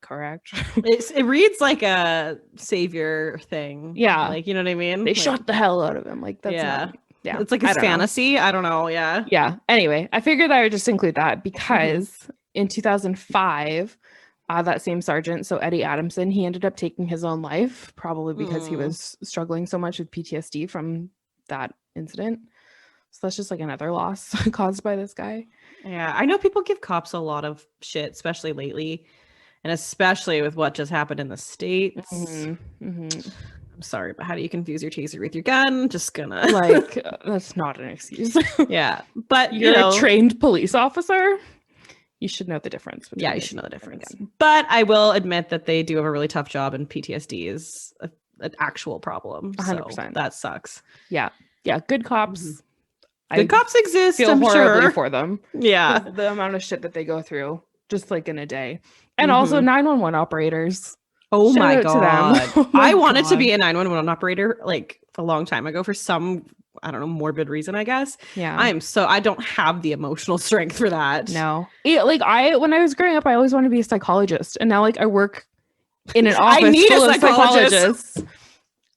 correct. It reads like a savior thing. Yeah. Like, you know what I mean? They like, shot the hell out of him. Like, that's not, it's like his fantasy. I don't know. Yeah. Anyway, I figured I would just include that because in 2005, that same sergeant, so Eddie Adamson, he ended up taking his own life, probably because he was struggling so much with PTSD from that incident. So that's just like another loss caused by this guy. Yeah. I know people give cops a lot of shit, especially lately. And especially with what just happened in the States. I'm sorry, but how do you confuse your taser with your gun? Just gonna like that's not an excuse. Yeah, but you're a trained police officer. You should know the difference. Yeah, you should know the difference. But I will admit that they do have a really tough job, and PTSD is an actual problem. 100%. So that sucks. Yeah. Good cops. Good cops exist. Feel I'm horribly sure for them. Yeah, the amount of shit that they go through, just like in a day. And also 911 operators. Oh my Shout out God. to them. I wanted to be a 911 operator like a long time ago for some, I don't know, morbid reason, I guess. Yeah. I don't have the emotional strength for that. No. Yeah, like when I was growing up, I always wanted to be a psychologist. And now like I work in an office I need full a of psychologist. psychologists.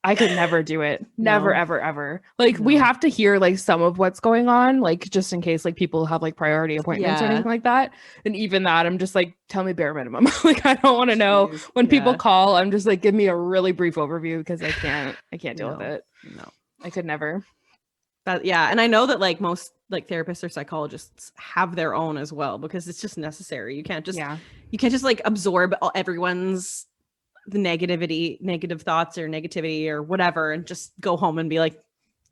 I could never do it. Never, ever, ever. Like we have to hear like some of what's going on, like just in case like people have like priority appointments or anything like that. And even that, I'm just like, tell me bare minimum. Like I don't want to know when people call. I'm just like, give me a really brief overview because I can't deal with it. No, I could never. And I know that like most like therapists or psychologists have their own as well because it's just necessary. You can't just like absorb everyone's the negative thoughts or negativity or whatever and just go home and be like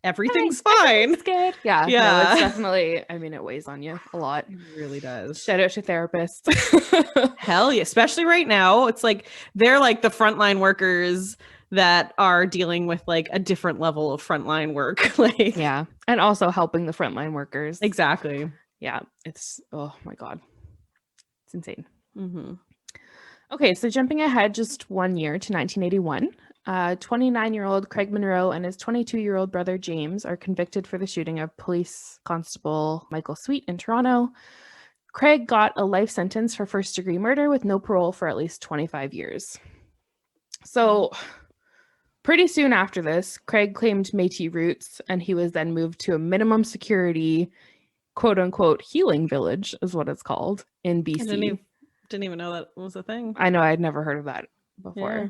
everything's fine. It's good. Yeah. No, it's definitely, I mean, it weighs on you a lot. It really does. Shout out to therapists. Hell yeah, especially right now. It's like they're like the frontline workers that are dealing with like a different level of frontline work. Like and also helping the frontline workers. Exactly. Yeah, it's oh my God, it's insane. Okay, so jumping ahead just 1 year to 1981, 29-year-old Craig Munro and his 22-year-old brother James are convicted for the shooting of police constable Michael Sweet in Toronto. Craig got a life sentence for first-degree murder with no parole for at least 25 years. So pretty soon after this, Craig claimed Métis roots, and he was then moved to a minimum security, quote-unquote, healing village, is what it's called, in BC. Didn't even know that was a thing. I know, I'd never heard of that before.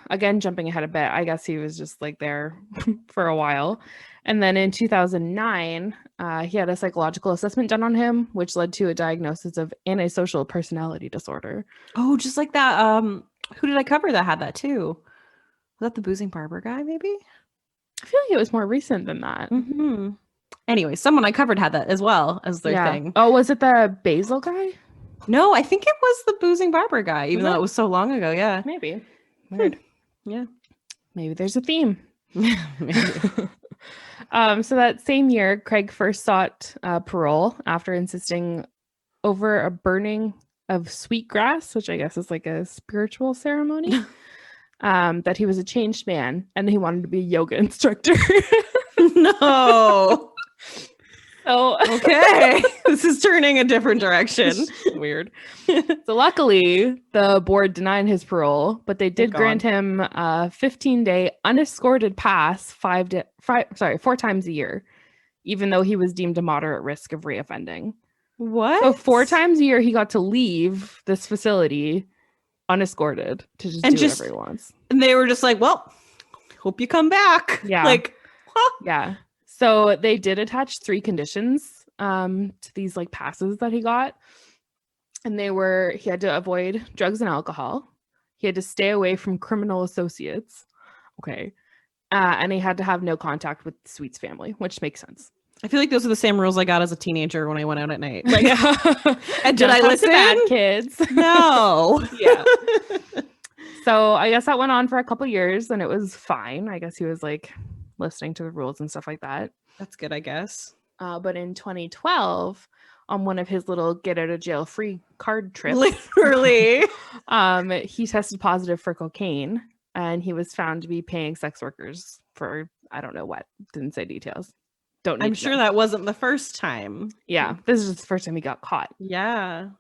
Again, jumping ahead a bit, I guess he was just like there for a while. And then in 2009, he had a psychological assessment done on him, which led to a diagnosis of antisocial personality disorder. Oh, just like that. Who did I cover that had that too? Was that the Boozing Barber guy, maybe? I feel like it was more recent than that. Anyway, someone I covered had that as well as their thing. Oh, was it the Basil guy? No, I think it was the Boozing Barber guy, even though it was so long ago. Yeah. Maybe. Weird. Yeah. Maybe there's a theme. Maybe. So that same year, Craig first sought parole after insisting over a burning of sweet grass, which I guess is like a spiritual ceremony, that he was a changed man and he wanted to be a yoga instructor. No. Oh, okay. This is turning a different direction. Weird. So luckily, the board denied his parole, but they did grant him a 15-day unescorted pass 4 times a year, even though he was deemed a moderate risk of reoffending. What? So 4 times a year, he got to leave this facility unescorted to just do whatever he wants. And they were just like, well, hope you come back. Yeah. Like, Yeah. So they did attach 3 conditions to these like passes that he got. And he had to avoid drugs and alcohol. He had to stay away from criminal associates. Okay. And he had to have no contact with Sweet's family, which makes sense. I feel like those are the same rules I got as a teenager when I went out at night. Like, and did I listen? Bad kids. No. Yeah. So I guess that went on for a couple years and it was fine. I guess he was like listening to the rules and stuff like that. That's good, I guess. But in 2012, on one of his little get out of jail free card trips, literally, he tested positive for cocaine and he was found to be paying sex workers for, I don't know what, didn't say details. I'm sure that wasn't the first time. Yeah, this is the first time he got caught. Yeah.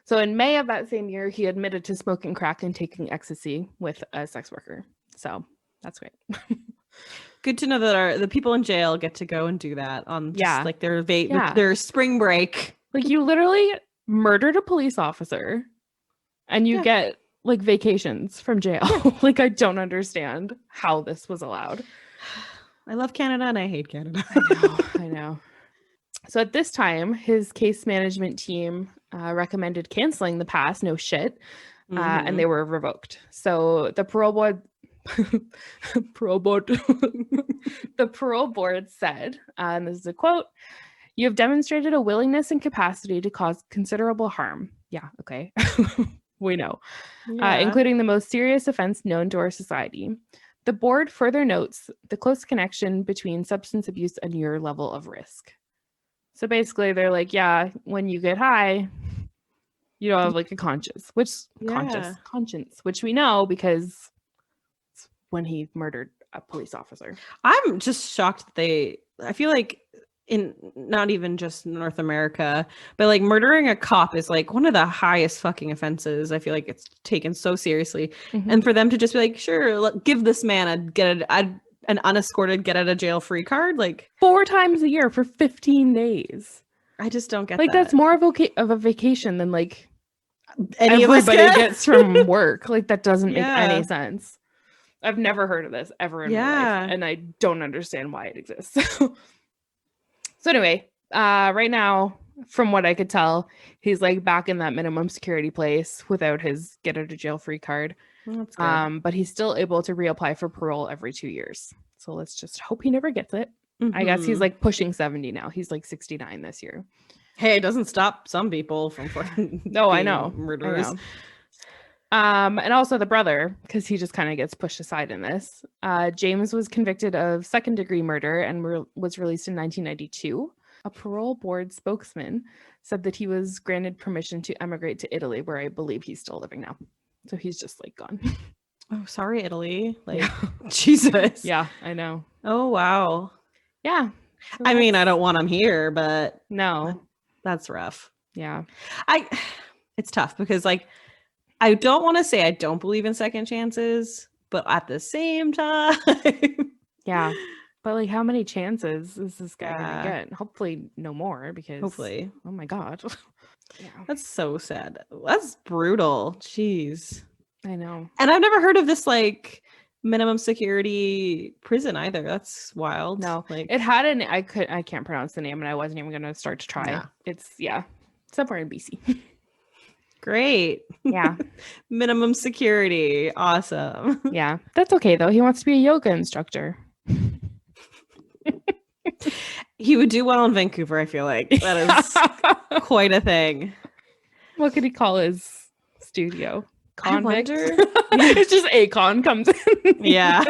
So in May of that same year, he admitted to smoking crack and taking ecstasy with a sex worker. So that's great. Good to know that the people in jail get to go and do that on just like their spring break. Like you literally murdered a police officer and you get like vacations from jail. Like I don't understand how this was allowed. I love Canada and I hate Canada. I know. So at this time, his case management team recommended canceling the pass, no shit, and they were revoked. So the parole board the parole board said, and this is a quote, "You have demonstrated a willingness and capacity to cause considerable harm." Yeah, okay. We know. Including the most serious offense known to our society. The board further notes the close connection between substance abuse and your level of risk. So basically they're like, yeah, when you get high, you don't have like a conscience, which we know because it's when he murdered a police officer. I'm just shocked that I feel like in not even just North America, but like murdering a cop is like one of the highest fucking offenses. I feel like it's taken so seriously. And for them to just be like, sure, give this man an unescorted get out of jail free card, like 4 times a year for 15 days. I just don't get like that. That's more of a vacation than like everybody gets from work. Like that doesn't make any sense. I've never heard of this ever in my life, and I don't understand why it exists. So anyway, right now, from what I could tell, he's like back in that minimum security place without his get out of jail free card. That's good. But he's still able to reapply for parole every 2 years. So let's just hope he never gets it. I guess he's like pushing 70 now. He's like 69 this year. Hey, it doesn't stop some people from fucking I know. murderers. I know. And also the brother, because he just kind of gets pushed aside in this. James was convicted of second-degree murder and was released in 1992. A parole board spokesman said that he was granted permission to emigrate to Italy, where I believe he's still living now. So he's just like gone. Oh, sorry, Italy. Like, Jesus. Yeah, I know. Oh, wow. Yeah. So I mean, I don't want him here, but no, that's rough. Yeah. It's tough because like, I don't want to say I don't believe in second chances, but at the same time. Yeah. But like, how many chances is this guy gonna get? Hopefully no more, because hopefully. Oh my God. Yeah. That's so sad. That's brutal. Jeez. I know. And I've never heard of this like minimum security prison either. That's wild. No, like it had I can't pronounce the name and I wasn't even gonna start to try. Yeah. It's somewhere in BC. Great. Yeah. Minimum security. Awesome. Yeah. That's okay though. He wants to be a yoga instructor. He would do well in Vancouver, I feel like. That is quite a thing. What could he call his studio? Convict? I wonder. It's just Akon comes in. Yeah.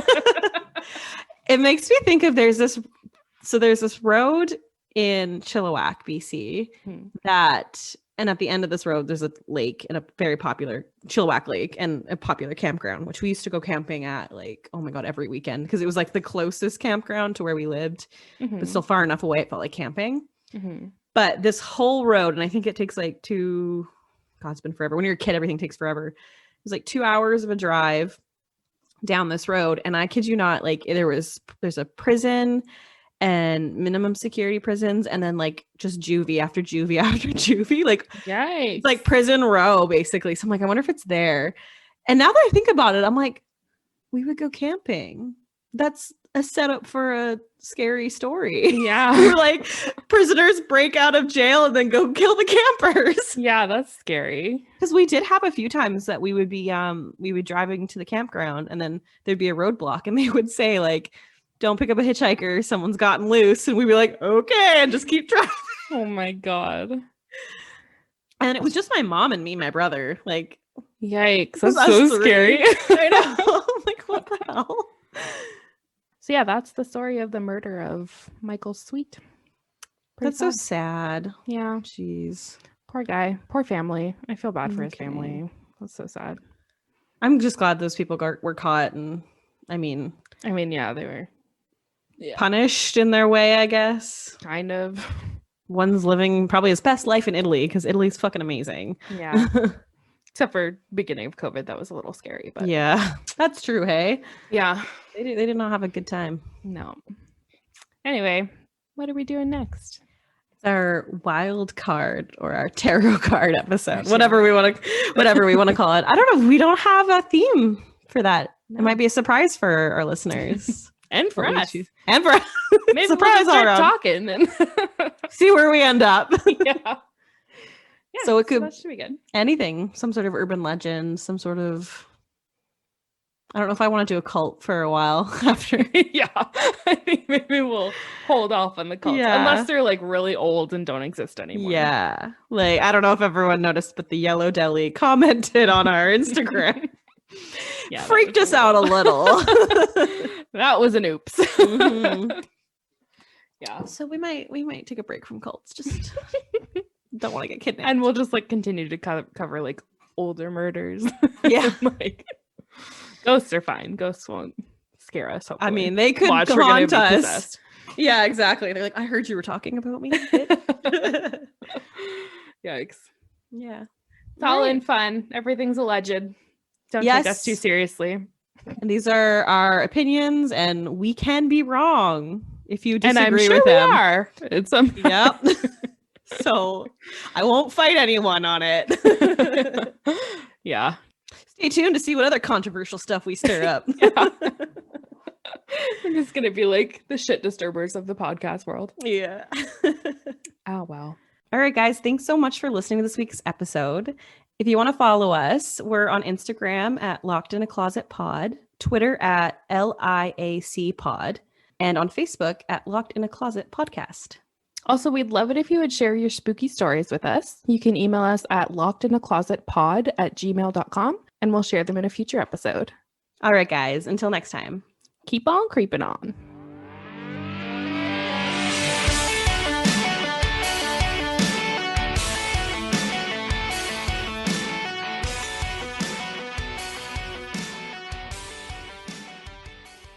It makes me think of there's this road in Chilliwack, BC, and at the end of this road, there's a lake and a very popular Chilliwack Lake and a popular campground, which we used to go camping at like, oh my God, every weekend. Because it was like the closest campground to where we lived, but still far enough away. It felt like camping. But this whole road, and I think it takes like it's been forever. When you're a kid, everything takes forever. It was like 2 hours of a drive down this road. And I kid you not, like there's a prison and minimum security prisons, and then like just juvie after juvie after juvie, like yikes. It's like prison row basically. So I'm like, I wonder if it's there. And now that I think about it, I'm like, we would go camping. That's a setup for a scary story. Yeah. We're like, prisoners break out of jail and then go kill the campers. Yeah, that's scary. Because we did have a few times that we would be driving to the campground and then there'd be a roadblock and they would say like, don't pick up a hitchhiker, someone's gotten loose. And we'd be like, okay, and just keep driving. Oh my God. And it was just my mom and me, my brother. Like, yikes. That's so scary. I know. I'm like, what the hell? So yeah, that's the story of the murder of Michael Sweet. Pretty That's so sad. Yeah. Jeez. Poor guy. Poor family. I feel bad for his family. That's so sad. I'm just glad those people were caught and I mean, yeah, they were punished in their way, I guess. Kind of. One's living probably his best life in Italy because Italy's fucking amazing. Yeah. Except for beginning of COVID, that was a little scary. But yeah, that's true. Hey, yeah, they did not have a good time. No. Anyway, what are we doing next? It's our wild card or our tarot card episode, whatever we want to call it. I don't know. We don't have a theme for that. No. It might be a surprise for our listeners and for us. And for us. Maybe surprise we'll all around. Talking and see where we end up. Yeah. Yeah, so it could that should be good. Anything, some sort of urban legend, some sort of. I don't know if I want to do a cult for a while after. Yeah, I think maybe we'll hold off on the cults unless they're like really old and don't exist anymore. Yeah, like I don't know if everyone noticed, but the Yellow Deli commented on our Instagram. Yeah, freaked us out a little. That was an oops. Mm-hmm. Yeah, so we might take a break from cults. Just. Don't want to get kidnapped. And we'll just like continue to cover like older murders. Yeah. Like ghosts are fine. Ghosts won't scare us. Hopefully. I mean, they could haunt us. Possessed. Yeah, exactly. They're like, I heard you were talking about me. Yikes. Yeah. It's all in fun. Everything's alleged. Don't take us too seriously. And these are our opinions and we can be wrong if you disagree and I'm sure with them. We are. It's Yep. So I won't fight anyone on it. Yeah. Stay tuned to see what other controversial stuff we stir up. Yeah. We're just going to be like the shit disturbers of the podcast world. Yeah. Oh, wow. All right, guys. Thanks so much for listening to this week's episode. If you want to follow us, we're on Instagram at Locked in a Closet Pod, Twitter at LIAC Pod, and on Facebook at Locked in a Closet Podcast. Also, we'd love it if you would share your spooky stories with us. You can email us at lockedinaclosetpod@gmail.com and we'll share them in a future episode. All right, guys. Until next time. Keep on creeping on.